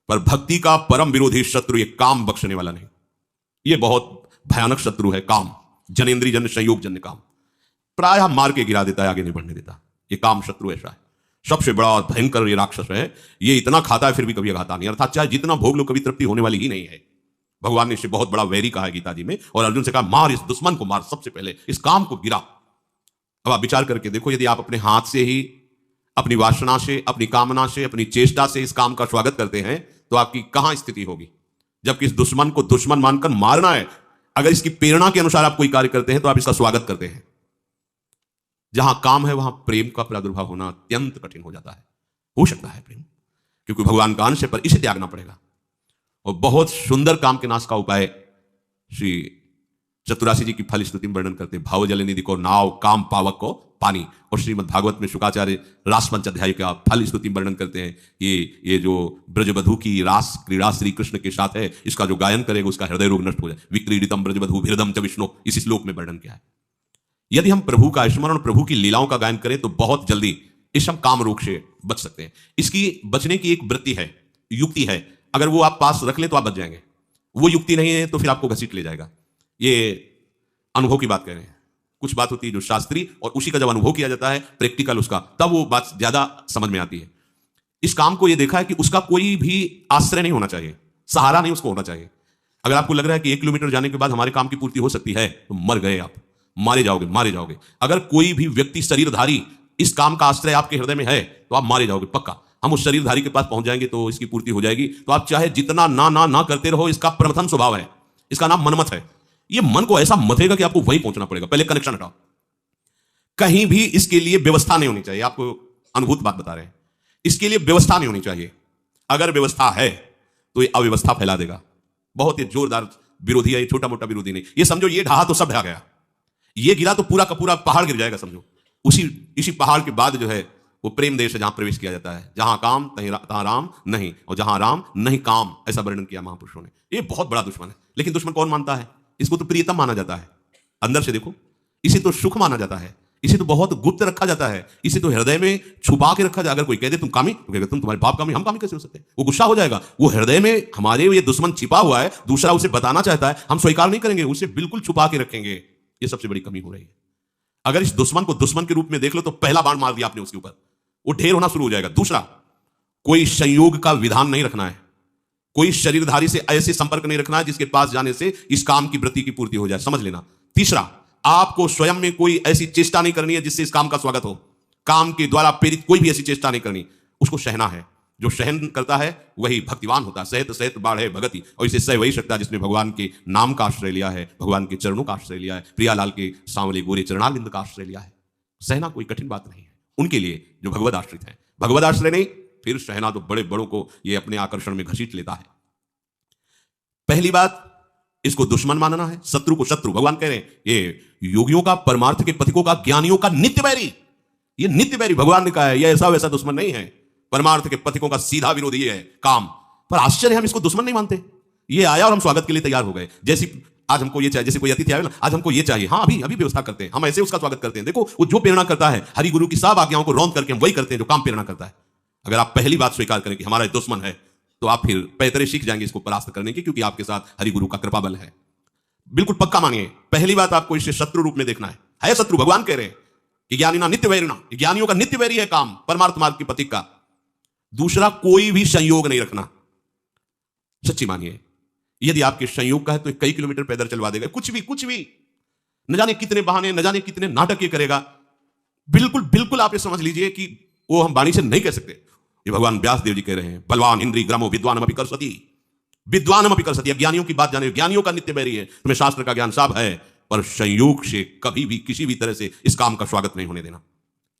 पर भक्ति का परम विरोधी शत्रु ये काम बख्शने वाला नहीं। ये बहुत भयानक शत्रु है काम, जनेन्द्रिय जन्य संयोग जन्य काम। प्रायः मार के गिरा देता है, आगे नहीं बढ़ने देता। ये काम शत्रु ऐसा है, सबसे बड़ा और भयंकर ये राक्षस है। ये इतना खाता है फिर भी कभी खाता नहीं, अर्थात चाहे जितना भोग लो कभी तृप्ति होने वाली ही नहीं है। भगवान ने इसे बहुत बड़ा वैरी कहा है गीता जी में, और अर्जुन से कहा मार इस दुश्मन को, मार सबसे पहले इस काम को गिरा। अब आप विचार करके देखो, यदि आप अपने हाथ से ही, अपनी वासना से, अपनी कामना से, अपनी चेष्टा से इस काम का स्वागत करते हैं तो आपकी कहां स्थिति होगी। जबकि इस दुश्मन को दुश्मन मानकर मारना है, अगर इसकी प्रेरणा के अनुसार आप कोई कार्य करते हैं तो आप इसका स्वागत करते हैं। जहां काम है वहां प्रेम का प्रादुर्भाव होना अत्यंत कठिन हो जाता है। हो सकता है प्रेम, क्योंकि भगवान का अंश है, पर इसे त्यागना पड़ेगा। और बहुत सुंदर काम के नाश का उपाय श्री चतुरासी जी की फल स्तुति में वर्णन करते हैं। भाव जल निधि को नाव, काम पावक को पानी। और श्रीमद् भागवत में शुकाचार्य रास पंचाध्याय का फल स्तुति में वर्णन करते हैं। ये जो ब्रजबधू की रास क्रीड़ा श्री कृष्ण के साथ है, इसका जो गायन करेगा उसका हृदय रोग नष्ट हो जाए। विक्रीडितम ब्रजबधू हृदम च विष्णु, इस श्लोक में वर्णन किया है। यदि हम प्रभु का स्मरण, प्रभु की लीलाओं का गायन करें तो बहुत जल्दी इस हम काम रोग से बच सकते हैं। इसकी बचने की एक वृत्ति है, युक्ति है। अगर वो आप पास रख लें तो आप बच जाएंगे। वो युक्ति नहीं है तो फिर आपको घसीट ले जाएगा। ये अनुभव की बात कह रहे हैं। कुछ बात होती है जो शास्त्रीय, और उसी का जब अनुभव किया जाता है प्रैक्टिकल उसका, तब वो बात ज्यादा समझ में आती है। इस काम को ये देखा है कि उसका कोई भी आश्रय नहीं होना चाहिए, सहारा नहीं उसको होना चाहिए। अगर आपको लग रहा है कि 1 किलोमीटर जाने के बाद हमारे काम की पूर्ति हो सकती है तो मर गए आप, मारे जाओगे, मारे जाओगे। अगर कोई भी व्यक्ति शरीरधारी इस काम का आश्रय आपके हृदय में है तो आप मारे जाओगे पक्का। हम उस शरीरधारी के पास पहुंच जाएंगे तो इसकी पूर्ति हो जाएगी। तो आप चाहे जितना ना ना ना करते रहो, इसका प्रथम स्वभाव है, इसका नाम मनमत है। ये मन को ऐसा मथेगा कि आपको वहीं पहुंचना पड़ेगा। पहले कनेक्शन हटाओ, कहीं भी इसके लिए व्यवस्था नहीं होनी चाहिए। आपको अनुभूत बात बता रहे हैं, इसके लिए व्यवस्था नहीं होनी चाहिए। अगर व्यवस्था है तो ये अव्यवस्था फैला देगा। बहुत ही जोरदार विरोधी है, ये छोटा मोटा विरोधी नहीं। ये समझो ये ढहा तो सब ढहा गया, ये गिरा तो पूरा का पूरा पहाड़ गिर जाएगा समझो। इसी पहाड़ के बाद जो है वो प्रेम देश है जहां प्रवेश किया जाता है। जहां काम तहां राम नहीं, और जहां राम नहीं काम, ऐसा वर्णन किया महापुरुषों ने। ये बहुत बड़ा दुश्मन है, लेकिन दुश्मन कौन मानता है? इसको तो प्रियतम माना जाता है। अंदर से देखो, इसे तो सुख माना जाता है, इसे तो बहुत गुप्त रखा जाता है, इसे तो हृदय में छुपा के रखा जाए। अगर कोई कह दे तुम कामी, तो कहेगा तुम, तुम्हारे बाप कामी, हम कामी कैसे हो सकते हैं? वो गुस्सा हो जाएगा। वो हृदय में हमारे ये दुश्मन छिपा हुआ है, दूसरा उसे बताना चाहता है, हम स्वीकार नहीं करेंगे, उसे बिल्कुल छुपा के रखेंगे। ये सबसे बड़ी कमी हो रही है। अगर इस दुश्मन को दुश्मन के रूप में देख लो तो पहला बाण मार दिया आपने उसके ऊपर, वो ढेर होना शुरू हो जाएगा। दूसरा, कोई संयोग का विधान नहीं रखना है, कोई शरीरधारी से ऐसे संपर्क नहीं रखना है जिसके पास जाने से इस काम की वृत्ति की पूर्ति हो जाए, समझ लेना। तीसरा, आपको स्वयं में कोई ऐसी चेष्टा नहीं करनी है जिससे इस काम का स्वागत हो। काम के द्वारा प्रेरित कोई भी ऐसी चेष्टा नहीं करनी, उसको सहना है। जो सहन करता है वही भक्तिवान होता है। सहत सहत बाढ़ भगति, और इसे सह वही सकता है जिसने भगवान के नाम का आश्रय लिया है, भगवान के चरणों का आश्रय लिया है, प्रियालाल के सांवले गोरे चरणारविंद का आश्रय लिया है। सहना कोई कठिन बात नहीं है उनके लिए जो भगवद आश्रित है। भगवद आश्रय नहीं, फिर सहना तो बड़े बड़ों को ये अपने आकर्षण में घसीट लेता है। पहली बात, इसको दुश्मन मानना है, शत्रु को शत्रु। भगवान कह रहे हैं ये योगियों का, परमार्थ के पथिकों का, ज्ञानियों का नित्य बैरी। ये नित्य बैरी भगवान ने कहा है, ये ऐसा वैसा दुश्मन नहीं है। परमार्थ के पथिकों का सीधा विरोधी है काम। पर आश्चर्य, हम इसको दुश्मन नहीं मानते। ये आया और हम स्वागत के लिए तैयार हो गए। जैसी आज हमको ये चाहिए, जैसे कोई अतिथि आए ना, आज हमको ये चाहिए, हाँ अभी अभी व्यवस्था करते हैं, हम ऐसे उसका स्वागत करते हैं। देखो वो जो प्रेरणा करता है, हरि गुरु की सब आज्ञाओं को रौंद करके हम वही करते हैं जो काम प्रेरणा करता है। अगर आप पहली बात स्वीकार करें कि हमारा दुश्मन है, तो आप फिर पैतरे सीख जाएंगे इसको परास्त करने की, क्योंकि आपके साथ हरि गुरु का कृपा बल है। बिल्कुल पक्का मानिए, पहली बात आपको इसे शत्रु रूप में देखना है शत्रु। भगवान कह रहे हैं कि ज्ञानी नित्य वैरिणा, ज्ञानियों का नित्य वैरी है काम, परमार्थ मार्ग के पथिक का। दूसरा, कोई भी संयोग नहीं रखना। सच्ची मानिए, यदि आपके संयोग का है तो कई किलोमीटर पैदल चलवा देगा। कुछ भी न जाने कितने बहाने, न जाने कितने नाटक ये करेगा। बिल्कुल बिल्कुल आप ये समझ लीजिए कि वो हम वाणी से नहीं कह सकते। ये भगवान व्यास देव जी कह रहे हैं, बलवान इंद्री ग्रामो विद्वान अपि करसति, विद्वान अपि करसति। ज्ञानियों की बात जाने, ज्ञानियों का नित्य बैरी है। तुम्हें शास्त्र का ज्ञान सब है, पर संयोग से कभी भी किसी भी तरह से इस काम का स्वागत नहीं होने देना।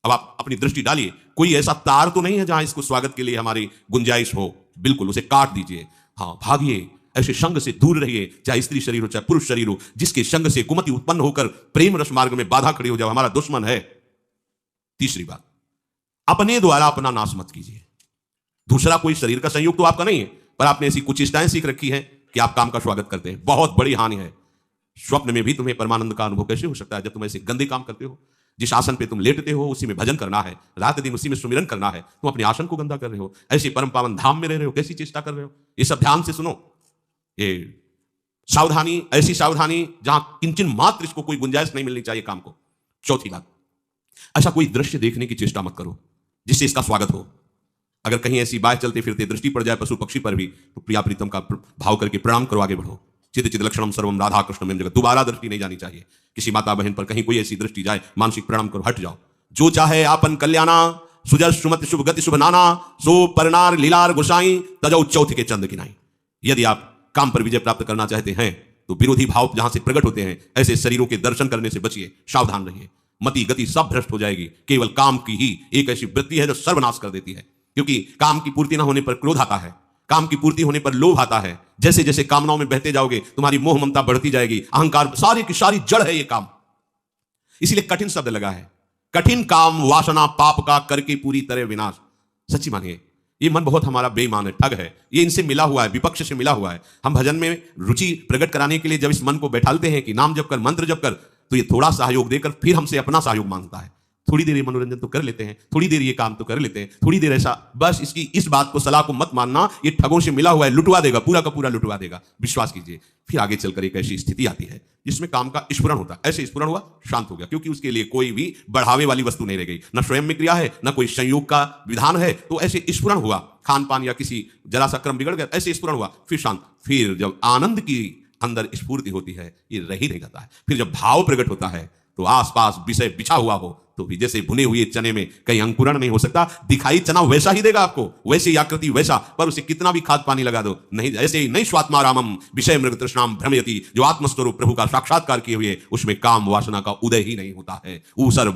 अब आप अपनी दृष्टि डालिए, कोई ऐसा तार तो नहीं है जहां इसको स्वागत के लिए हमारी गुंजाइश हो। बिल्कुल उसे काट दीजिए। हाँ, भागिए, ऐसे संग से दूर रहिए, चाहे स्त्री शरीर हो चाहे पुरुष शरीर हो, जिसके संग से कुमति उत्पन्न होकर प्रेम रस मार्ग में बाधा खड़ी हो जाए, हमारा दुश्मन है। तीसरी बात, अपने द्वारा अपना नाश मत कीजिए। दूसरा, कोई शरीर का संयोग तो आपका नहीं है, पर आपने ऐसी कुछ चेष्टाएं सीख रखी हैं कि आप काम का स्वागत करते हैं। बहुत बड़ी हानि है। स्वप्न में भी तुम्हें परमानंद का अनुभव कैसे हो सकता है जब तुम ऐसे गंदे काम करते हो? जिस आसन पे तुम लेटते हो उसी में भजन करना है, रात दिन उसी में सुमिरन करना है, तुम अपने आसन को गंदा कर रहे हो, ऐसे परम पावन धाम में रह रहे हो, कैसी चेष्टा कर रहे हो? ये सब ध्यान से सुनो। ये सावधानी, ऐसी सावधानी जहां किंचन मात्र इसको कोई गुंजाइश नहीं मिलनी चाहिए काम को। चौथी बात, ऐसा कोई दृश्य देखने की चेष्टा मत करो जिससे इसका स्वागत हो। अगर कहीं ऐसी बात चलते फिरते दृष्टि पड़ जाए पशु पक्षी पर भी, तो प्रिया प्रीतम का भाव करके प्रणाम करो, आगे बढ़ो। चिद चिद लक्षणम सर्वम राधा कृष्ण में जगत, दोबारा दृष्टि नहीं जानी चाहिए। किसी माता बहन पर कहीं कोई ऐसी दृष्टि जाए, मानसिक प्रणाम करो, हट जाओ। जो चाहे आपन कल्याणा, सुजस सुमति शुभ गति शुभ नाना, सो परनार लीलार गोसाई, तजौ चौथ के चंद किनाई। यदि आप काम पर विजय प्राप्त करना चाहते हैं तो विरोधी भाव जहां से प्रकट होते हैं ऐसे शरीरों के दर्शन करने से बचिए, सावधान रहिए। मति गति सब भ्रष्ट हो जाएगी। केवल काम की ही एक ऐसी वृत्ति है जो सर्वनाश कर देती है, क्योंकि काम की पूर्ति न होने पर क्रोध आता है, काम की पूर्ति होने पर लोभ आता है। जैसे जैसे कामनाओं में बहते जाओगे तुम्हारी मोह ममता बढ़ती जाएगी, अहंकार सारी की सारी जड़ है ये काम। इसीलिए कठिन शब्द लगा है, कठिन काम वासना पाप का करके पूरी तरह विनाश। सच्ची मानिए ये मन बहुत हमारा बेईमान है, ठग है, ये इनसे मिला हुआ है, विपक्ष से मिला हुआ है। हम भजन में रुचि प्रकट कराने के लिए जब इस मन को बैठालते हैं कि नाम जप कर, मंत्र जप कर, तो ये थोड़ा सहयोग देकर फिर हमसे अपना सहयोग मांगता है। थोड़ी देर ये मनोरंजन तो कर लेते हैं, थोड़ी देर ये काम तो कर लेते हैं, थोड़ी देर ऐसा, बस इसकी इस बात को, सलाह को मत मानना, ये ठगों से मिला हुआ है, लुटवा देगा, पूरा का पूरा लुटवा देगा, विश्वास कीजिए। फिर आगे चलकर एक ऐसी स्थिति आती है जिसमें काम का स्फुरण होता है। ऐसे स्फुरण हुआ, शांत हो गया, क्योंकि उसके लिए कोई भी बढ़ावे वाली वस्तु नहीं रह गई, न स्वयं में क्रिया है, न कोई संयोग का विधान है। तो ऐसे स्फुरण हुआ, खान पान या किसी जरा सा क्रम बिगड़ गया, ऐसे स्फुरण हुआ, फिर शांत। फिर जब आनंद की अंदर स्फूर्ति होती है, ये रह ही नहीं जाता है। फिर जब भाव प्रकट होता है तो आसपास विषय बिछा हुआ हो तो भी जैसे भुने हुए चने में कहीं अंकुरण नहीं हो सकता, दिखाई चना वैसा ही देगा आपको, वैसी आकृति वैसा, पर उसे कितना भी खाद पानी लगा दो नहीं, ऐसे ही नहीं। स्वात्मारामम विषय मृग तृष्णाम भ्रमयति, जो आत्मस्वरूप प्रभु का साक्षात्कार किए हुए उसमें काम वासना का उदय ही नहीं होता है। ऊसर